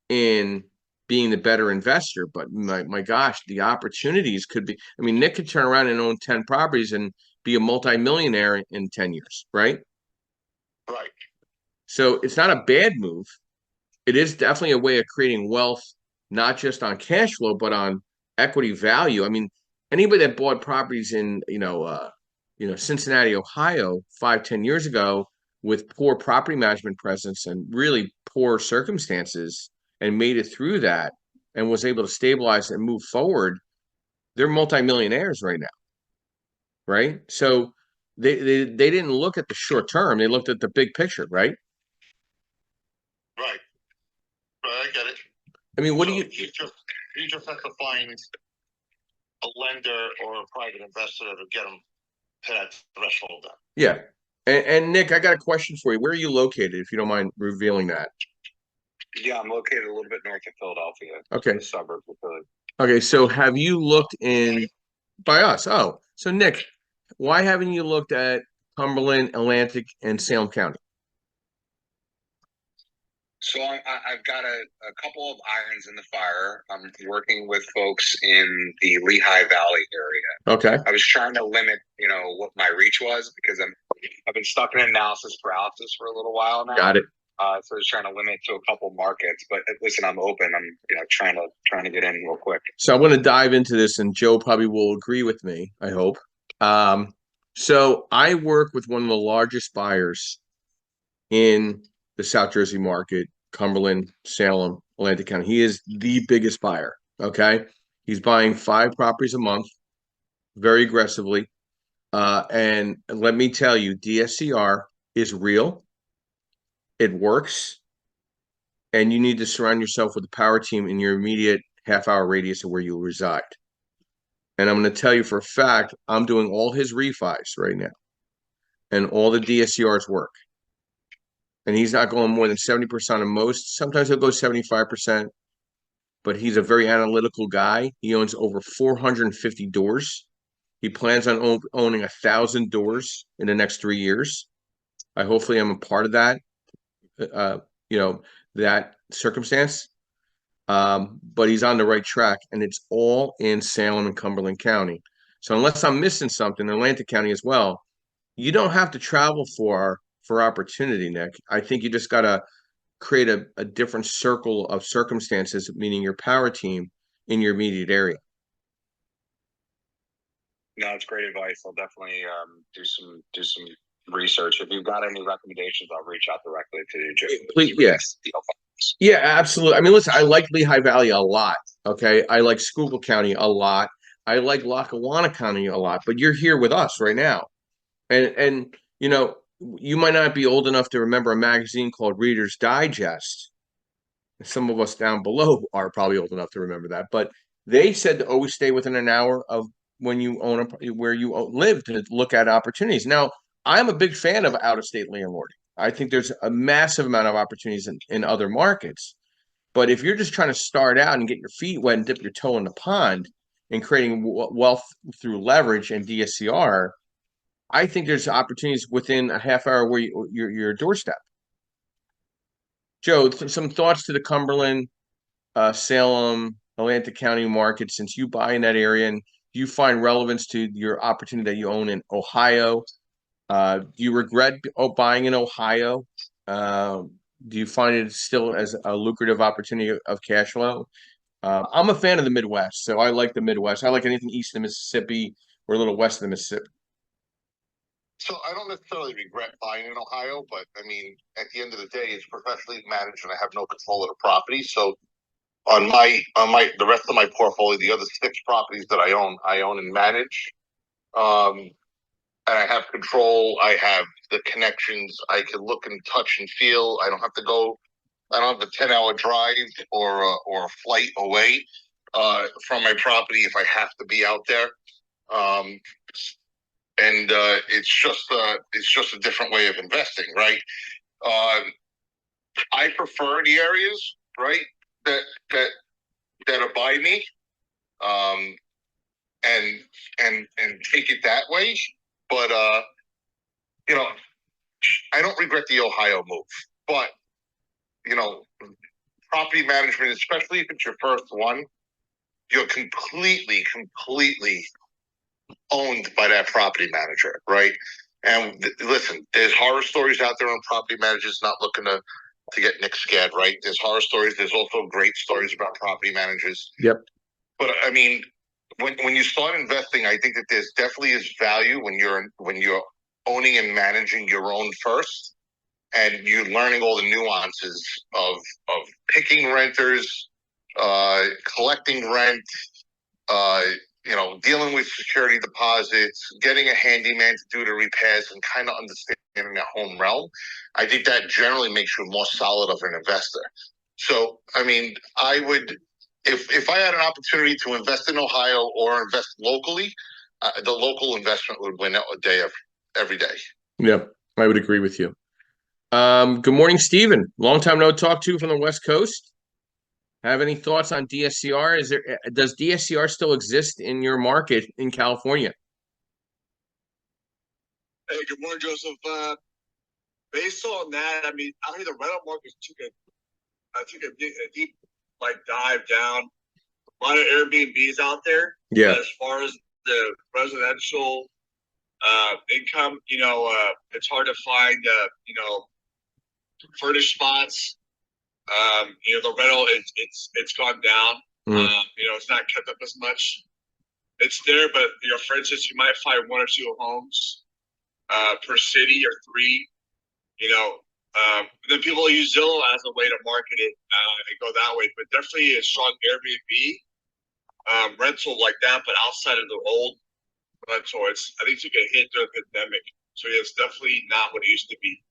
in being the better investor. But my gosh, the opportunities could be. I mean, Nick could turn around and own 10 properties and be a multimillionaire in 10 years, right? Right. So it's not a bad move. It is definitely a way of creating wealth, not just on cash flow, but on equity value. I mean, anybody that bought properties in, Cincinnati, Ohio, 5, 10 years ago with poor property management presence and really poor circumstances and made it through that and was able to stabilize and move forward, they're multimillionaires right now, right? So they didn't look at the short term; they looked at the big picture, right? Right. Right. I get it. I mean, what do So you? you just have to find a lender or a private investor to get them to that threshold. Then. Yeah. And Nick, I got a question for you. Where are you located, if you don't mind revealing that? Yeah, I'm located a little bit north of Philadelphia, Okay. in the suburbs of Philly. Okay, so have you looked in by us? Oh, so Nick, why haven't you looked at Cumberland, Atlantic, and Salem County? So I've got a couple of irons in the fire. I'm working with folks in the Lehigh Valley area. Okay, I was trying to limit, what my reach was because I've been stuck in analysis paralysis for a little while now. got it. So I was trying to limit to a couple markets. But listen, I'm open. I'm trying to get in real quick. So I want to dive into this, and Joe probably will agree with me, I hope. So I work with one of the largest buyers in the South Jersey market, Cumberland, Salem, Atlantic County. He is the biggest buyer. Okay. He's buying 5 properties a month very aggressively. And let me tell you, DSCR is real. It works. And you need to surround yourself with a power team in your immediate half-hour radius of where you reside. And I'm going to tell you for a fact, I'm doing all his refis right now. And all the DSCRs work. And he's not going more than 70% of most. Sometimes he'll go 75%, but he's a very analytical guy. He owns over 450 doors. He plans on owning 1,000 doors in the next 3 years. I hopefully am a part of that, that circumstance. But he's on the right track, and it's all in Salem and Cumberland County. So unless I'm missing something, Atlantic County as well, you don't have to travel for opportunity, Nick. I think you just got to create a different circle of circumstances, meaning your power team in your immediate area. No, it's great advice. I'll definitely do some research. If you've got any recommendations, I'll reach out directly to you. Please, yes. Yeah, absolutely. I mean, listen, I like Lehigh Valley a lot. Okay. I like Schuylkill County a lot. I like Lackawanna County a lot, but you're here with us right now. And you might not be old enough to remember a magazine called Reader's Digest. Some of us down below are probably old enough to remember that, but they said to always stay within an hour of when you own where you live to look at opportunities. Now, I'm a big fan of out-of-state landlording. I think there's a massive amount of opportunities in other markets. But if you're just trying to start out and get your feet wet and dip your toe in the pond and creating wealth through leverage and DSCR, I think there's opportunities within a half hour where your doorstep. Joe, some thoughts to the Cumberland, Salem, Atlantic County market, since you buy in that area, and do you find relevance to your opportunity that you own in Ohio? Do you regret buying in Ohio? Do you find it still as a lucrative opportunity of cash flow? I'm a fan of the Midwest, so I like the Midwest. I like anything east of Mississippi or a little west of the Mississippi. So I don't necessarily regret buying in Ohio, but I mean, at the end of the day, it's professionally managed, and I have no control of the property. So on the rest of my portfolio, the other 6 properties that I own and manage. And I have control. I have the connections. I can look and touch and feel. I don't have a 10-hour drive or a flight away from my property if I have to be out there. and it's just a different way of investing, right? I prefer the areas, right, that that that are by me, um, and take it that way. But you know, I don't regret the Ohio move, but you know, property management, especially if it's your first one, you're completely owned by that property manager, right? And listen, there's horror stories out there on property managers not looking to get Nick scared, right? There's horror stories. There's also great stories about property managers. Yep. But I mean, when you start investing, I think that there's definitely is value when you're owning and managing your own first, and you're learning all the nuances of picking renters, collecting rent, uh, dealing with security deposits, getting a handyman to do the repairs, and kind of understanding the home realm. I think that generally makes you more solid of an investor. So, I mean, I would, if I had an opportunity to invest in Ohio or invest locally, the local investment would win a day every day. Yeah, I would agree with you. Good morning, Stephen. Long time no talk to from the West Coast. Have any thoughts on DSCR? Does DSCR still exist in your market in California? Hey, good morning, Joseph. Based on that, I mean, the rental market took a deep dive down. A lot of Airbnbs out there. Yeah. But as far as the residential income, it's hard to find furnished spots. The rental it's gone down. It's not kept up as much. It's there, but for instance, you might find one or two homes per city or three. Then people use Zillow as a way to market it and go that way. But definitely a strong Airbnb rental like that, but outside of the old rental, I think you get hit during the pandemic. So it's definitely not what it used to be.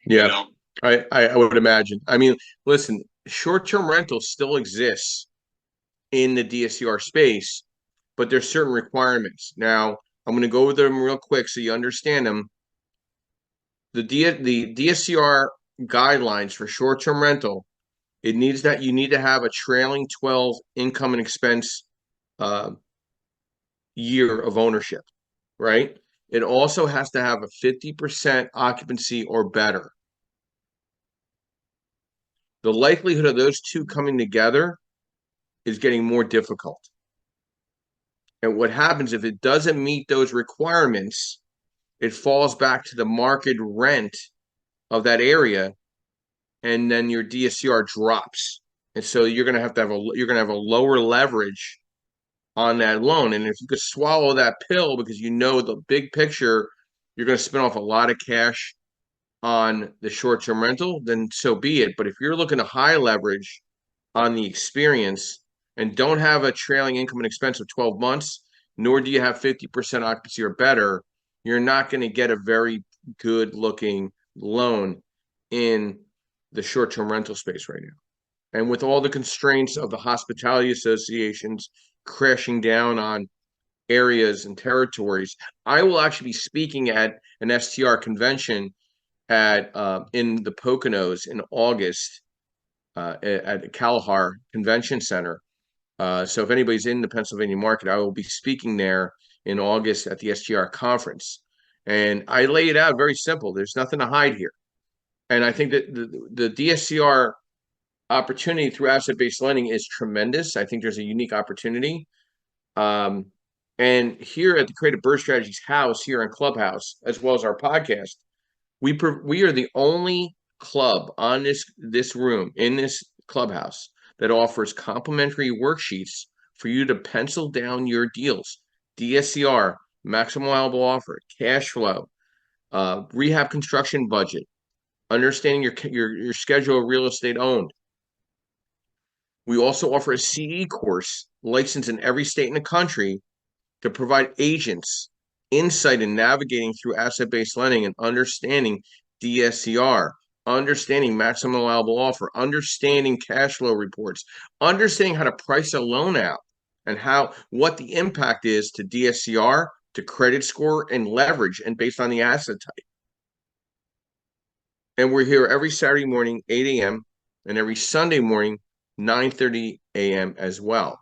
Yeah, I would imagine. I mean, listen, short-term rental still exists in the DSCR space, but there's certain requirements. Now, I'm going to go over them real quick so you understand them. The DSCR guidelines for short-term rental, you need to have a trailing 12 income and expense year of ownership, right? It also has to have a 50% occupancy or better. The likelihood of those two coming together is getting more difficult. And what happens if it doesn't meet those requirements, it falls back to the market rent of that area, and then your DSCR drops. And so you're gonna have a lower leverage on that loan. And if you could swallow that pill because you know the big picture, you're gonna spin off a lot of cash on the short-term rental, then so be it. But if you're looking to high leverage on the experience and don't have a trailing income and expense of 12 months, nor do you have 50% occupancy or better, you're not going to get a very good looking loan in the short-term rental space right now. And with all the constraints of the hospitality associations crashing down on areas and territories, I will actually be speaking at an STR convention in the Poconos in August at Kalahar Convention Center. So if anybody's in the Pennsylvania market, I will be speaking there in August at the STR conference. And I lay it out very simple. There's nothing to hide here. And I think that the DSCR opportunity through asset-based lending is tremendous. I think there's a unique opportunity. And here at the Creative Bird Strategies house here in Clubhouse, as well as our podcast, we are the only club on this room in this clubhouse that offers complimentary worksheets for you to pencil down your deals: DSCR, maximum allowable offer, cash flow, rehab construction budget, understanding your schedule of real estate owned. We also offer a CE course licensed in every state in the country to provide agents insight in navigating through asset-based lending and understanding DSCR, understanding maximum allowable offer, understanding cash flow reports, understanding how to price a loan out, and what the impact is to DSCR to credit score and leverage and based on the asset type. And we're here every Saturday morning, 8 a.m., and every Sunday morning, 9:30 a.m. as well.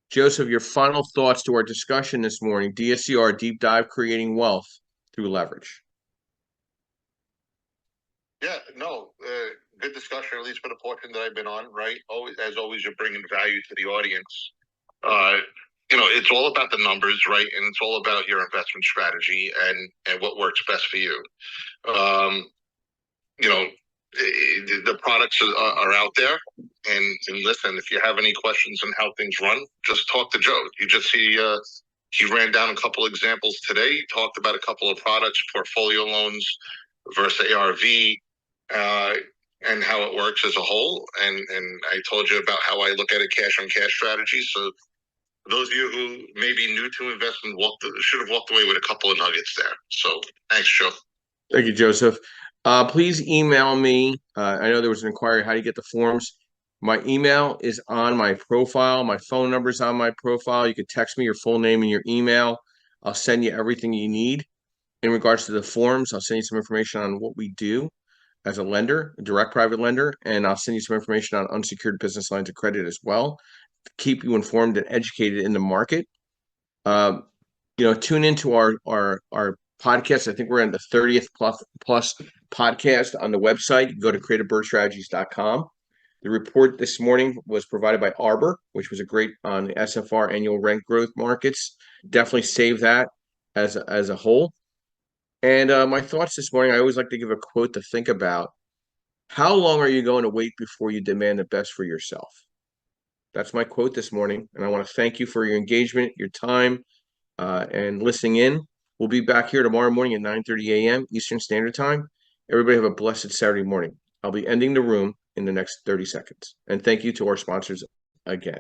Joseph, your final thoughts to our discussion this morning, DSCR, deep dive creating wealth through leverage. Yeah, no, good discussion, at least for the portion that I've been on, right? Always, as always, you're bringing value to the audience. It's all about the numbers, right? And it's all about your investment strategy and what works best for you. The products are out there, and listen, if you have any questions on how things run, just talk to Joe. You just see he ran down a couple examples today. He talked about a couple of products, portfolio loans versus ARV, and how it works as a whole. And I told you about how I look at a cash on cash strategy. So those of you who may be new to investment should have walked away with a couple of nuggets there. So thanks, Joe. Thank you, Joseph. Please email me. I know there was an inquiry how do you get the forms. My email is on my profile. My phone number is on my profile. You can text me your full name and your email. I'll send you everything you need. In regards to the forms, I'll send you some information on what we do as a lender, a direct private lender, and I'll send you some information on unsecured business lines of credit as well to keep you informed and educated in the market. Tune into our podcast. I think we're in the 30th plus podcast on the website. Go to creativebirdstrategies.com. The report this morning was provided by Arbor, which was a great on the SFR annual rent growth markets. Definitely save that as a whole. And my thoughts this morning, I always like to give a quote to think about. How long are you going to wait before you demand the best for yourself? That's my quote this morning. And I want to thank you for your engagement, your time, and listening in. We'll be back here tomorrow morning at 9:30 a.m. Eastern Standard Time. Everybody have a blessed Saturday morning. I'll be ending the room in the next 30 seconds. And thank you to our sponsors again.